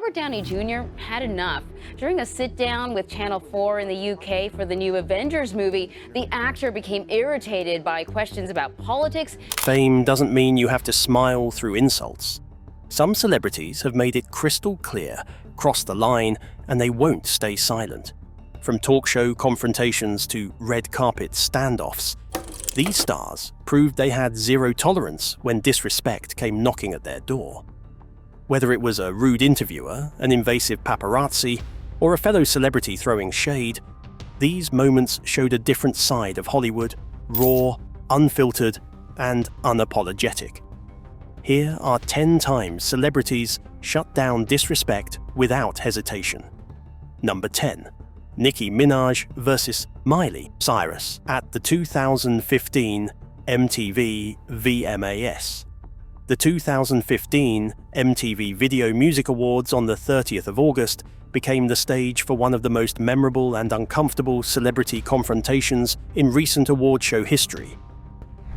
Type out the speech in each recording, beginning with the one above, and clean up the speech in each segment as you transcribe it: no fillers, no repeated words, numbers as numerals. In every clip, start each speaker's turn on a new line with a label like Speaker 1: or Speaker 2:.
Speaker 1: Robert Downey Jr. had enough. During a sit-down with Channel 4 in the UK for the new Avengers movie, the actor became irritated by questions about politics.
Speaker 2: Fame doesn't mean you have to smile through insults. Some celebrities have made it crystal clear, cross the line, and they won't stay silent. From talk show confrontations to red carpet standoffs, these stars proved they had zero tolerance when disrespect came knocking at their door. Whether it was a rude interviewer, an invasive paparazzi, or a fellow celebrity throwing shade, these moments showed a different side of Hollywood, raw, unfiltered, and unapologetic. Here are 10 times celebrities shut down disrespect without hesitation. Number 10. Nicki Minaj versus Miley Cyrus at the 2015 MTV VMAs. The 2015 MTV Video Music Awards on the 30th of August became the stage for one of the most memorable and uncomfortable celebrity confrontations in recent award show history.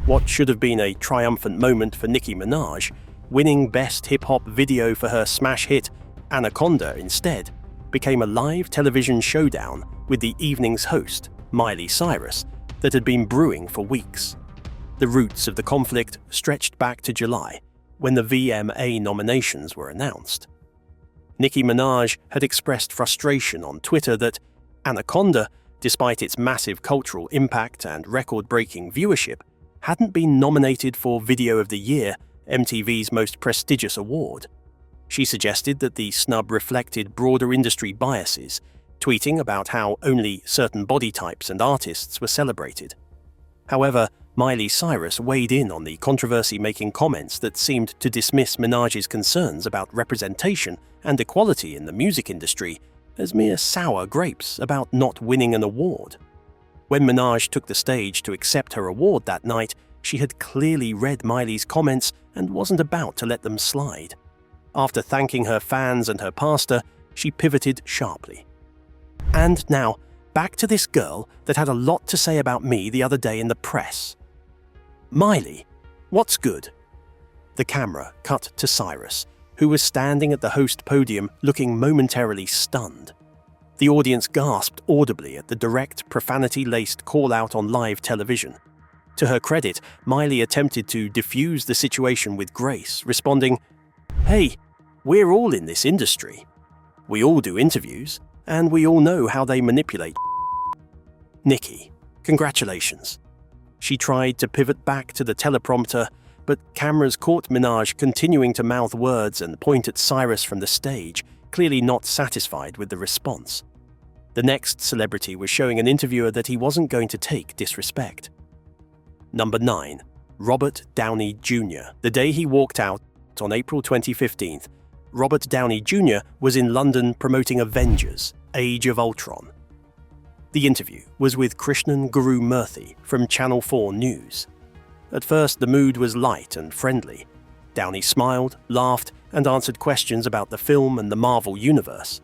Speaker 2: What should have been a triumphant moment for Nicki Minaj, winning Best Hip Hop Video for her smash hit Anaconda instead, became a live television showdown with the evening's host, Miley Cyrus, that had been brewing for weeks. The roots of the conflict stretched back to July, when the VMA nominations were announced. Nicki Minaj had expressed frustration on Twitter that Anaconda, despite its massive cultural impact and record-breaking viewership, hadn't been nominated for Video of the Year, MTV's most prestigious award. She suggested that the snub reflected broader industry biases, tweeting about how only certain body types and artists were celebrated. However, Miley Cyrus weighed in on the controversy, making comments that seemed to dismiss Minaj's concerns about representation and equality in the music industry as mere sour grapes about not winning an award. When Minaj took the stage to accept her award that night, she had clearly read Miley's comments and wasn't about to let them slide. After thanking her fans and her pastor, she pivoted sharply. And now, back to this girl that had a lot to say about me the other day in the press. Miley, what's good? The camera cut to Cyrus, who was standing at the host podium looking momentarily stunned. The audience gasped audibly at the direct, profanity-laced call-out on live television. To her credit, Miley attempted to diffuse the situation with grace, responding, "Hey, we're all in this industry. We all do interviews, and we all know how they manipulate." Nicki, congratulations. She tried to pivot back to the teleprompter, but cameras caught Minaj continuing to mouth words and point at Cyrus from the stage, clearly not satisfied with the response. The next celebrity was showing an interviewer that he wasn't going to take disrespect. Number 9. Robert Downey Jr. The day he walked out on April 2015, Robert Downey Jr. was in London promoting Avengers: Age of Ultron. The interview was with Krishnan Guru Murthy from Channel 4 News. At first, the mood was light and friendly. Downey smiled, laughed, and answered questions about the film and the Marvel Universe.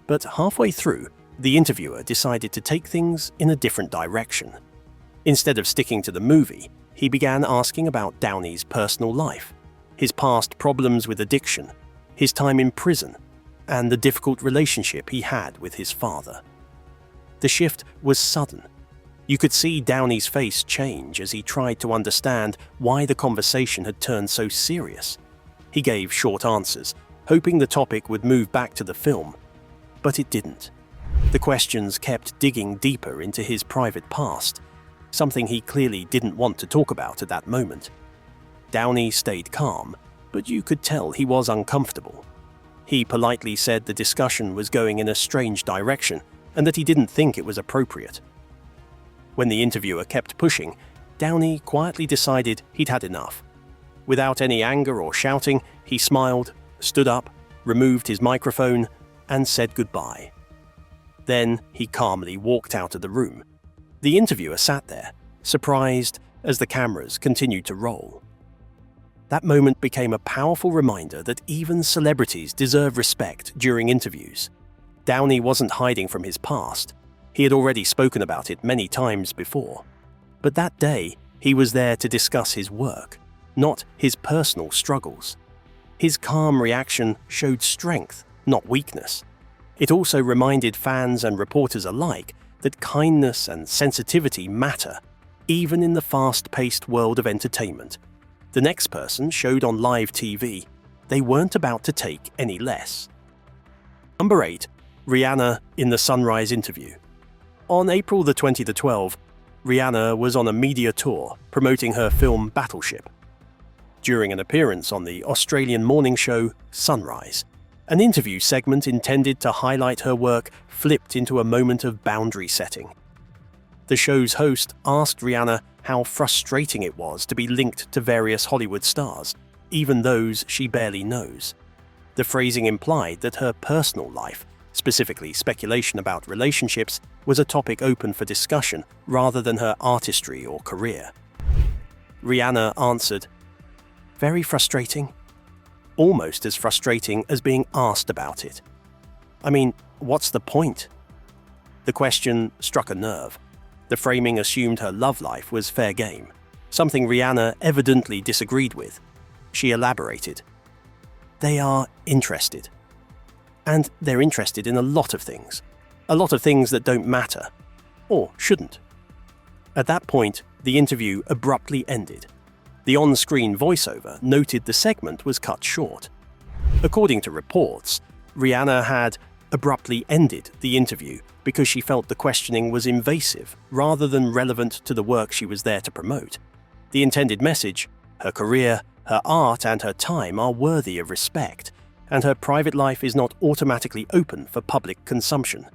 Speaker 2: But halfway through, the interviewer decided to take things in a different direction. Instead of sticking to the movie, he began asking about Downey's personal life, his past problems with addiction, his time in prison, and the difficult relationship he had with his father. The shift was sudden. You could see Downey's face change as he tried to understand why the conversation had turned so serious. He gave short answers, hoping the topic would move back to the film, but it didn't. The questions kept digging deeper into his private past, something he clearly didn't want to talk about at that moment. Downey stayed calm, but you could tell he was uncomfortable. He politely said the discussion was going in a strange direction and that he didn't think it was appropriate. When the interviewer kept pushing, Downey quietly decided he'd had enough. Without any anger or shouting, he smiled, stood up, removed his microphone, and said goodbye. Then he calmly walked out of the room. The interviewer sat there, surprised as the cameras continued to roll. That moment became a powerful reminder that even celebrities deserve respect during interviews. Downey wasn't hiding from his past. He had already spoken about it many times before. But that day, he was there to discuss his work, not his personal struggles. His calm reaction showed strength, not weakness. It also reminded fans and reporters alike that kindness and sensitivity matter, even in the fast-paced world of entertainment. The next person showed on live TV they weren't about to take any less. Number 8. Rihanna in the Sunrise interview. On April 2012, Rihanna was on a media tour promoting her film Battleship. During an appearance on the Australian morning show Sunrise, an interview segment intended to highlight her work flipped into a moment of boundary setting. The show's host asked Rihanna how frustrating it was to be linked to various Hollywood stars, even those she barely knows. The phrasing implied that her personal life, specifically speculation about relationships, was a topic open for discussion rather than her artistry or career. Rihanna answered, "Very frustrating. Almost as frustrating as being asked about it. I mean, what's the point?" The question struck a nerve. The framing assumed her love life was fair game, something Rihanna evidently disagreed with. She elaborated, "They are interested. And they're interested in a lot of things that don't matter, or shouldn't." At that point, the interview abruptly ended. The on-screen voiceover noted the segment was cut short. According to reports, Rihanna had abruptly ended the interview because she felt the questioning was invasive rather than relevant to the work she was there to promote. The intended message, her career, her art and her time are worthy of respect, and her private life is not automatically open for public consumption.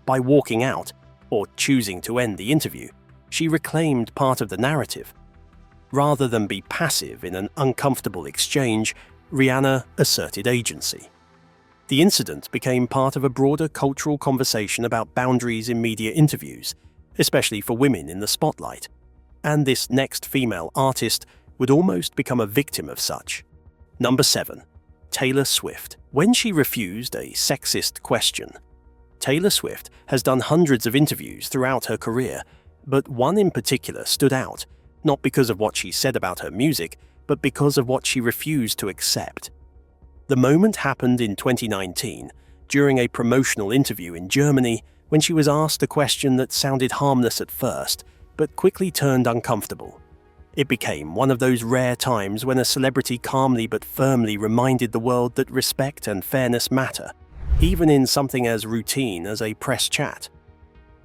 Speaker 2: By walking out, or choosing to end the interview, she reclaimed part of the narrative. Rather than be passive in an uncomfortable exchange, Rihanna asserted agency. The incident became part of a broader cultural conversation about boundaries in media interviews, especially for women in the spotlight. And this next female artist would almost become a victim of such. Number 7. Taylor Swift. When she refused a sexist question. Taylor Swift has done hundreds of interviews throughout her career, but one in particular stood out, not because of what she said about her music, but because of what she refused to accept. The moment happened in 2019, during a promotional interview in Germany, when she was asked a question that sounded harmless at first, but quickly turned uncomfortable. It became one of those rare times when a celebrity calmly but firmly reminded the world that respect and fairness matter, even in something as routine as a press chat.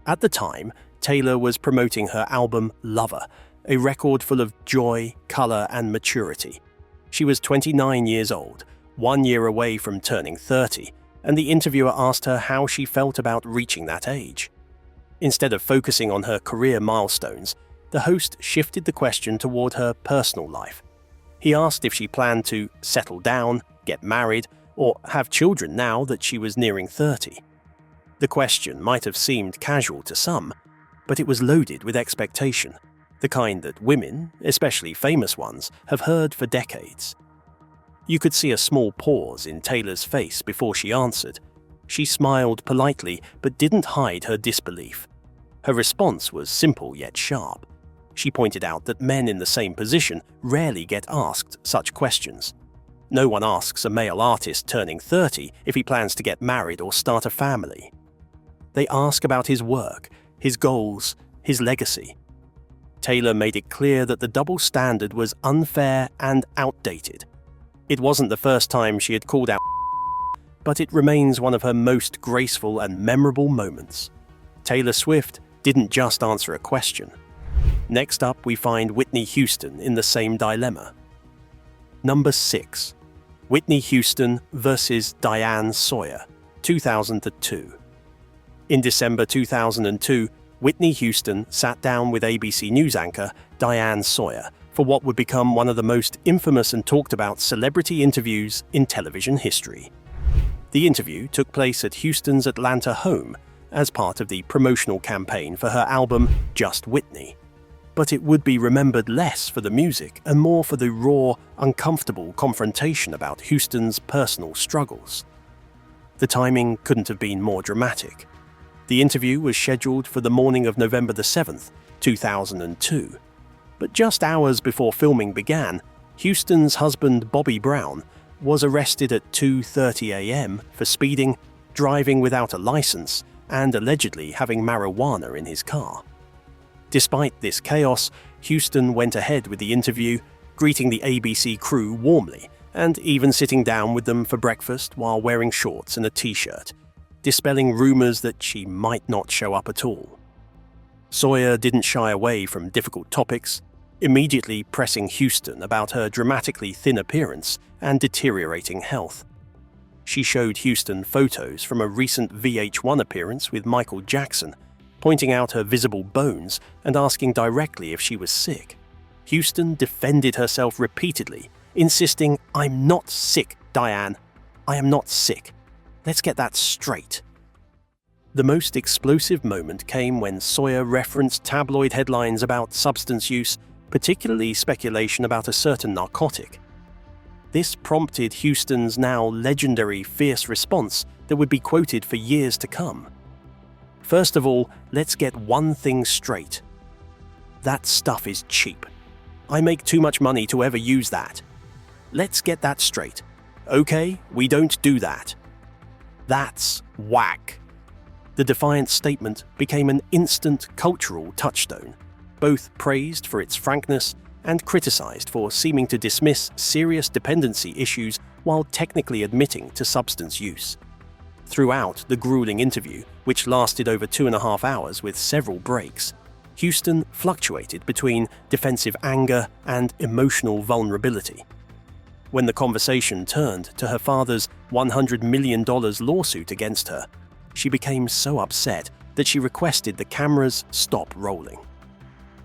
Speaker 2: At the time, Taylor was promoting her album Lover, a record full of joy, color, and maturity. She was 29 years old, 1 year away from turning 30, and the interviewer asked her how she felt about reaching that age. Instead of focusing on her career milestones, the host shifted the question toward her personal life. He asked if she planned to settle down, get married, or have children now that she was nearing 30. The question might have seemed casual to some, but it was loaded with expectation, the kind that women, especially famous ones, have heard for decades. You could see a small pause in Taylor's face before she answered. She smiled politely but didn't hide her disbelief. Her response was simple yet sharp. She pointed out that men in the same position rarely get asked such questions. No one asks a male artist turning 30 if he plans to get married or start a family. They ask about his work, his goals, his legacy. Taylor made it clear that the double standard was unfair and outdated. It wasn't the first time she had called out, but it remains one of her most graceful and memorable moments. Taylor Swift didn't just answer a question. Next up, we find Whitney Houston in the same dilemma. Number 6. Whitney Houston versus Diane Sawyer, 2002. In December 2002, Whitney Houston sat down with ABC News anchor Diane Sawyer for what would become one of the most infamous and talked about celebrity interviews in television history. The interview took place at Houston's Atlanta home as part of the promotional campaign for her album Just Whitney. But it would be remembered less for the music and more for the raw, uncomfortable confrontation about Houston's personal struggles. The timing couldn't have been more dramatic. The interview was scheduled for the morning of November 7th, 2002. But just hours before filming began, Houston's husband Bobby Brown was arrested at 2:30 a.m. for speeding, driving without a license, and allegedly having marijuana in his car. Despite this chaos, Houston went ahead with the interview, greeting the ABC crew warmly and even sitting down with them for breakfast while wearing shorts and a t-shirt, dispelling rumors that she might not show up at all. Sawyer didn't shy away from difficult topics, immediately pressing Houston about her dramatically thin appearance and deteriorating health. She showed Houston photos from a recent VH1 appearance with Michael Jackson, pointing out her visible bones and asking directly if she was sick. Houston defended herself repeatedly, insisting, "I'm not sick, Diane. I am not sick. Let's get that straight." The most explosive moment came when Sawyer referenced tabloid headlines about substance use, particularly speculation about a certain narcotic. This prompted Houston's now legendary fierce response that would be quoted for years to come. First of all, let's get one thing straight. That stuff is cheap. I make too much money to ever use that. Let's get that straight. Okay, we don't do that. That's whack. The defiant statement became an instant cultural touchstone, both praised for its frankness and criticized for seeming to dismiss serious dependency issues while technically admitting to substance use. Throughout the grueling interview, which lasted over 2.5 hours with several breaks, Houston fluctuated between defensive anger and emotional vulnerability. When the conversation turned to her father's $100 million lawsuit against her, she became so upset that she requested the cameras stop rolling.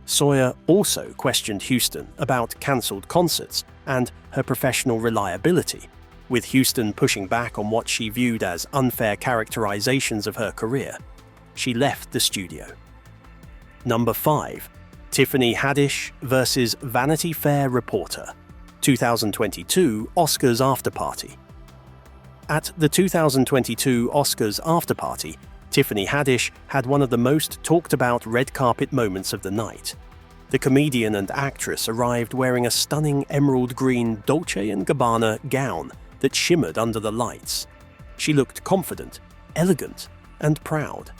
Speaker 2: Sawyer also questioned Houston about cancelled concerts and her professional reliability, with Houston pushing back on what she viewed as unfair characterizations of her career. She left the studio. Number 5. Tiffany Haddish versus Vanity Fair reporter. 2022 Oscars after-party. At the 2022 Oscars after-party, Tiffany Haddish had one of the most talked-about red carpet moments of the night. The comedian and actress arrived wearing a stunning emerald green Dolce & Gabbana gown that shimmered under the lights. She looked confident, elegant, and proud.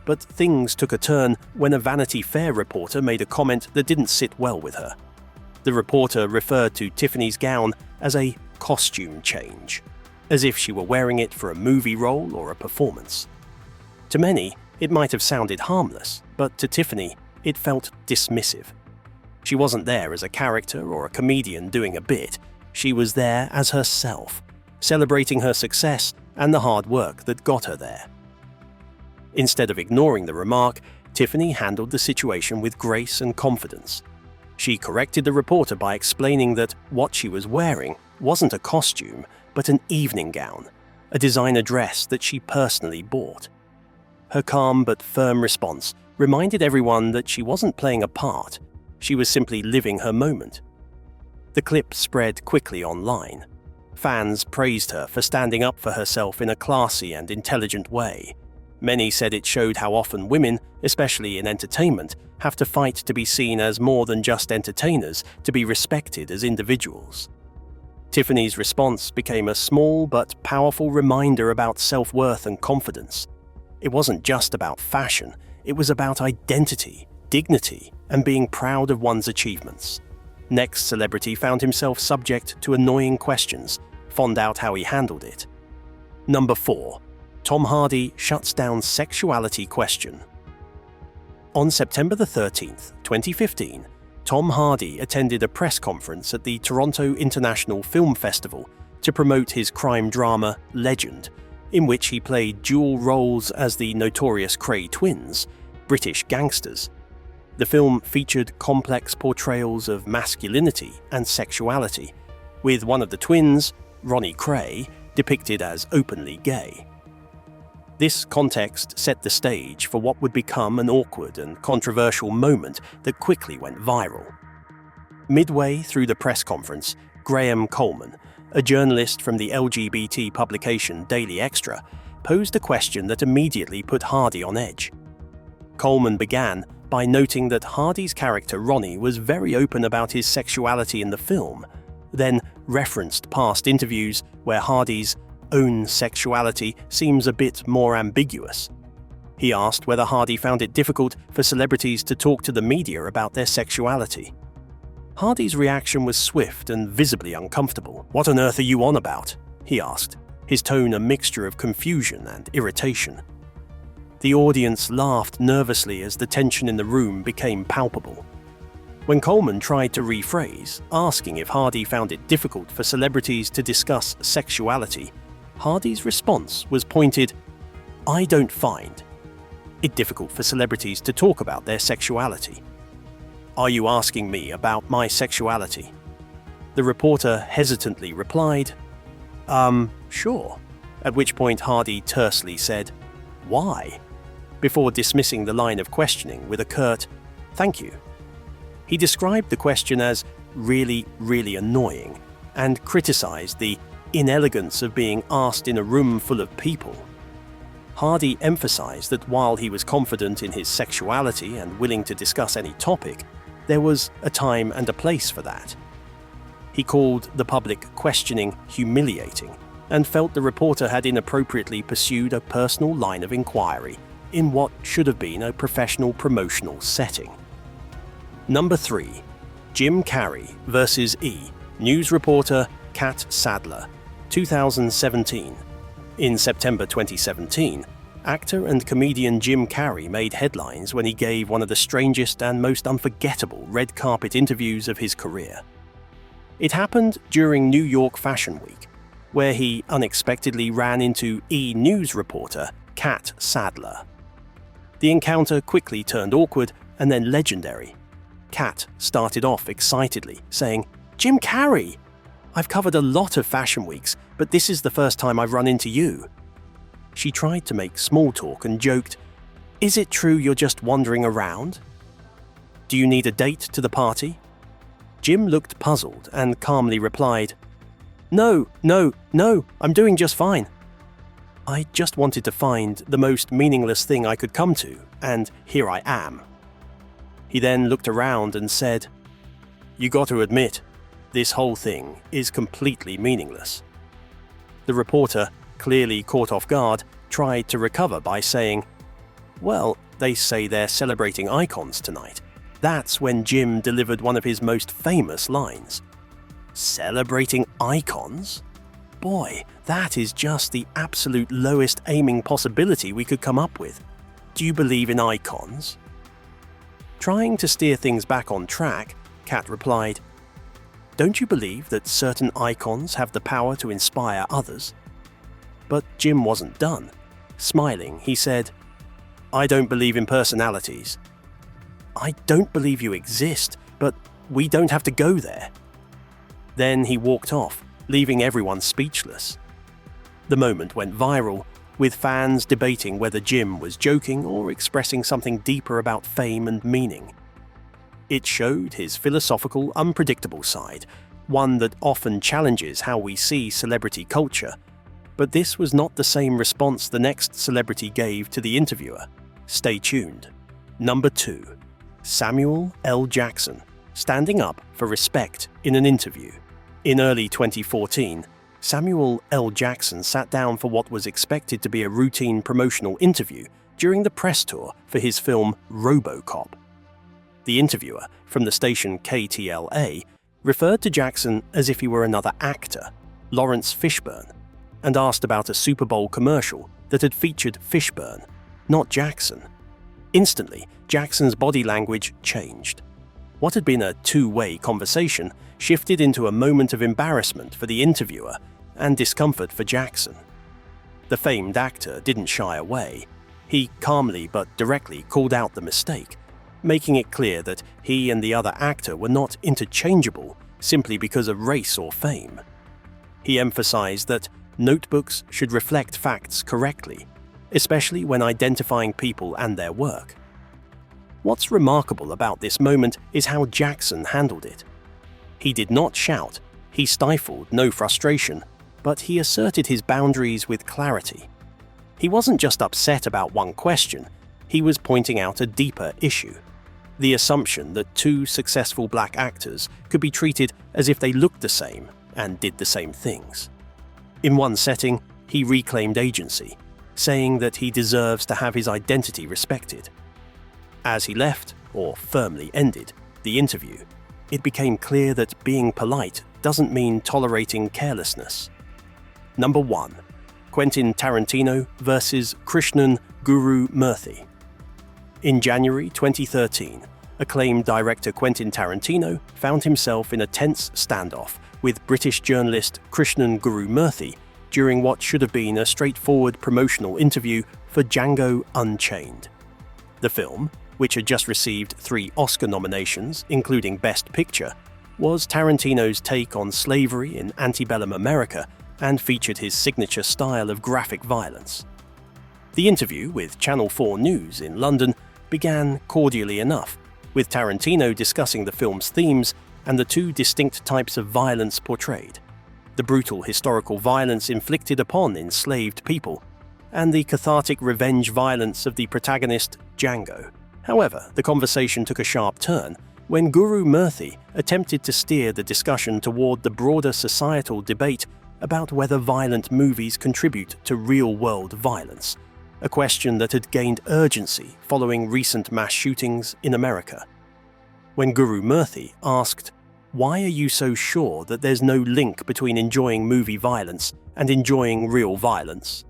Speaker 2: But things took a turn when a Vanity Fair reporter made a comment that didn't sit well with her. The reporter referred to Tiffany's gown as a costume change, as if she were wearing it for a movie role or a performance. To many, it might have sounded harmless, but to Tiffany, it felt dismissive. She wasn't there as a character or a comedian doing a bit. She was there as herself, celebrating her success and the hard work that got her there. Instead of ignoring the remark, Tiffany handled the situation with grace and confidence. She corrected the reporter by explaining that what she was wearing wasn't a costume, but an evening gown, a designer dress that she personally bought. Her calm but firm response reminded everyone that she wasn't playing a part, she was simply living her moment. The clip spread quickly online. Fans praised her for standing up for herself in a classy and intelligent way. Many said it showed how often women, especially in entertainment, have to fight to be seen as more than just entertainers, to be respected as individuals. Tiffany's response became a small but powerful reminder about self-worth and confidence. It wasn't just about fashion, it was about identity, dignity, and being proud of one's achievements. Next celebrity found himself subject to annoying questions, found out how he handled it. Number 4. Tom Hardy shuts down sexuality question. On September 13th, 2015, Tom Hardy attended a press conference at the Toronto International Film Festival to promote his crime drama Legend, in which he played dual roles as the notorious Kray twins, British gangsters. The film featured complex portrayals of masculinity and sexuality, with one of the twins, Ronnie Kray, depicted as openly gay. This context set the stage for what would become an awkward and controversial moment that quickly went viral. Midway through the press conference, Graham Coleman, a journalist from the LGBT publication Daily Extra, posed a question that immediately put Hardy on edge. Coleman began by noting that Hardy's character Ronnie was very open about his sexuality in the film, then referenced past interviews where Hardy's own sexuality seems a bit more ambiguous. He asked whether Hardy found it difficult for celebrities to talk to the media about their sexuality. Hardy's reaction was swift and visibly uncomfortable. "What on earth are you on about?" he asked, his tone a mixture of confusion and irritation. The audience laughed nervously as the tension in the room became palpable. When Coleman tried to rephrase, asking if Hardy found it difficult for celebrities to discuss sexuality, Hardy's response was pointed, "I don't find it difficult for celebrities to talk about their sexuality." "Are you asking me about my sexuality?" The reporter hesitantly replied, Sure. At which point Hardy tersely said, "Why?" before dismissing the line of questioning with a curt, "Thank you." He described the question as really, really annoying and criticized the inelegance of being asked in a room full of people. Hardy emphasized that while he was confident in his sexuality and willing to discuss any topic, there was a time and a place for that. He called the public questioning humiliating and felt the reporter had inappropriately pursued a personal line of inquiry in what should have been a professional promotional setting. Number 3. Jim Carrey vs. E. News reporter Kat Sadler, 2017. In September 2017, actor and comedian Jim Carrey made headlines when he gave one of the strangest and most unforgettable red carpet interviews of his career. It happened during New York Fashion Week, where he unexpectedly ran into E! News reporter Kat Sadler. The encounter quickly turned awkward and then legendary. Kat started off excitedly, saying, "Jim Carrey! I've covered a lot of fashion weeks, but this is the first time I've run into you." She tried to make small talk and joked, "Is it true you're just wandering around? Do you need a date to the party?" Jim looked puzzled and calmly replied, No, I'm doing just fine. I just wanted to find the most meaningless thing I could come to, and here I am." He then looked around and said, "You got to admit, this whole thing is completely meaningless." The reporter, clearly caught off guard, tried to recover by saying, "Well, they say they're celebrating icons tonight." That's when Jim delivered one of his most famous lines. "Celebrating icons? Boy, that is just the absolute lowest aiming possibility we could come up with. Do you believe in icons?" Trying to steer things back on track, Kat replied, "Don't you believe that certain icons have the power to inspire others?" But Jim wasn't done. Smiling, he said, "I don't believe in personalities." "I don't believe you exist, but we don't have to go there." Then he walked off, leaving everyone speechless. The moment went viral, with fans debating whether Jim was joking or expressing something deeper about fame and meaning. It showed his philosophical, unpredictable side, one that often challenges how we see celebrity culture. But this was not the same response the next celebrity gave to the interviewer. Stay tuned. Number 2. Samuel L. Jackson, standing up for respect in an interview. In early 2014, Samuel L. Jackson sat down for what was expected to be a routine promotional interview during the press tour for his film RoboCop. The interviewer, from the station KTLA, referred to Jackson as if he were another actor, Lawrence Fishburne, and asked about a Super Bowl commercial that had featured Fishburne, not Jackson. Instantly, Jackson's body language changed. What had been a two-way conversation shifted into a moment of embarrassment for the interviewer and discomfort for Jackson. The famed actor didn't shy away. He calmly but directly called out the mistake, making it clear that he and the other actor were not interchangeable simply because of race or fame. He emphasized that notebooks should reflect facts correctly, especially when identifying people and their work. What's remarkable about this moment is how Jackson handled it. He did not shout, he stifled no frustration, but he asserted his boundaries with clarity. He wasn't just upset about one question, he was pointing out a deeper issue: the assumption that two successful black actors could be treated as if they looked the same and did the same things. In one setting, he reclaimed agency, saying that he deserves to have his identity respected. As he left, or firmly ended, the interview, it became clear that being polite doesn't mean tolerating carelessness. Number 1. Quentin Tarantino versus Krishnan Guru Murthy. In January 2013, acclaimed director Quentin Tarantino found himself in a tense standoff with British journalist Krishnan Guru Murthy during what should have been a straightforward promotional interview for Django Unchained. The film, which had just received 3 Oscar nominations, including Best Picture, was Tarantino's take on slavery in antebellum America and featured his signature style of graphic violence. The interview with Channel 4 News in London began cordially enough, with Tarantino discussing the film's themes and the 2 distinct types of violence portrayed: the brutal historical violence inflicted upon enslaved people, and the cathartic revenge violence of the protagonist Django. However, the conversation took a sharp turn when Guru Murthy attempted to steer the discussion toward the broader societal debate about whether violent movies contribute to real-world violence, a question that had gained urgency following recent mass shootings in America. When Guru Murthy asked, "Why are you so sure that there's no link between enjoying movie violence and enjoying real violence?"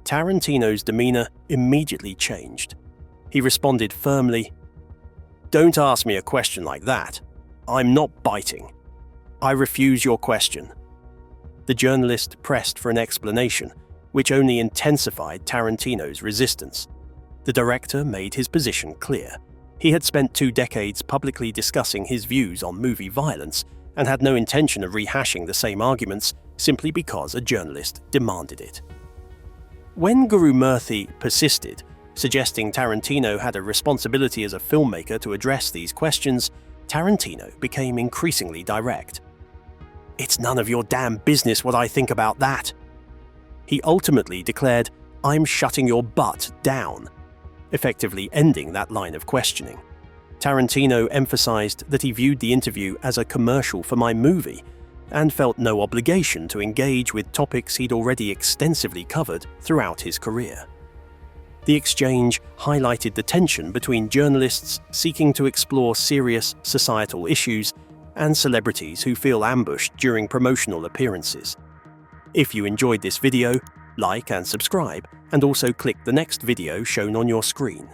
Speaker 2: Tarantino's demeanor immediately changed. He responded firmly, "Don't ask me a question like that. I'm not biting. I refuse your question." The journalist pressed for an explanation, which only intensified Tarantino's resistance. The director made his position clear. He had spent 2 decades publicly discussing his views on movie violence and had no intention of rehashing the same arguments simply because a journalist demanded it. When Guru Murthy persisted, suggesting Tarantino had a responsibility as a filmmaker to address these questions, Tarantino became increasingly direct. "It's none of your damn business what I think about that." He ultimately declared, "I'm shutting your butt down," effectively ending that line of questioning. Tarantino emphasized that he viewed the interview as a commercial for my movie and felt no obligation to engage with topics he'd already extensively covered throughout his career. The exchange highlighted the tension between journalists seeking to explore serious societal issues and celebrities who feel ambushed during promotional appearances. If you enjoyed this video, like and subscribe, and also click the next video shown on your screen.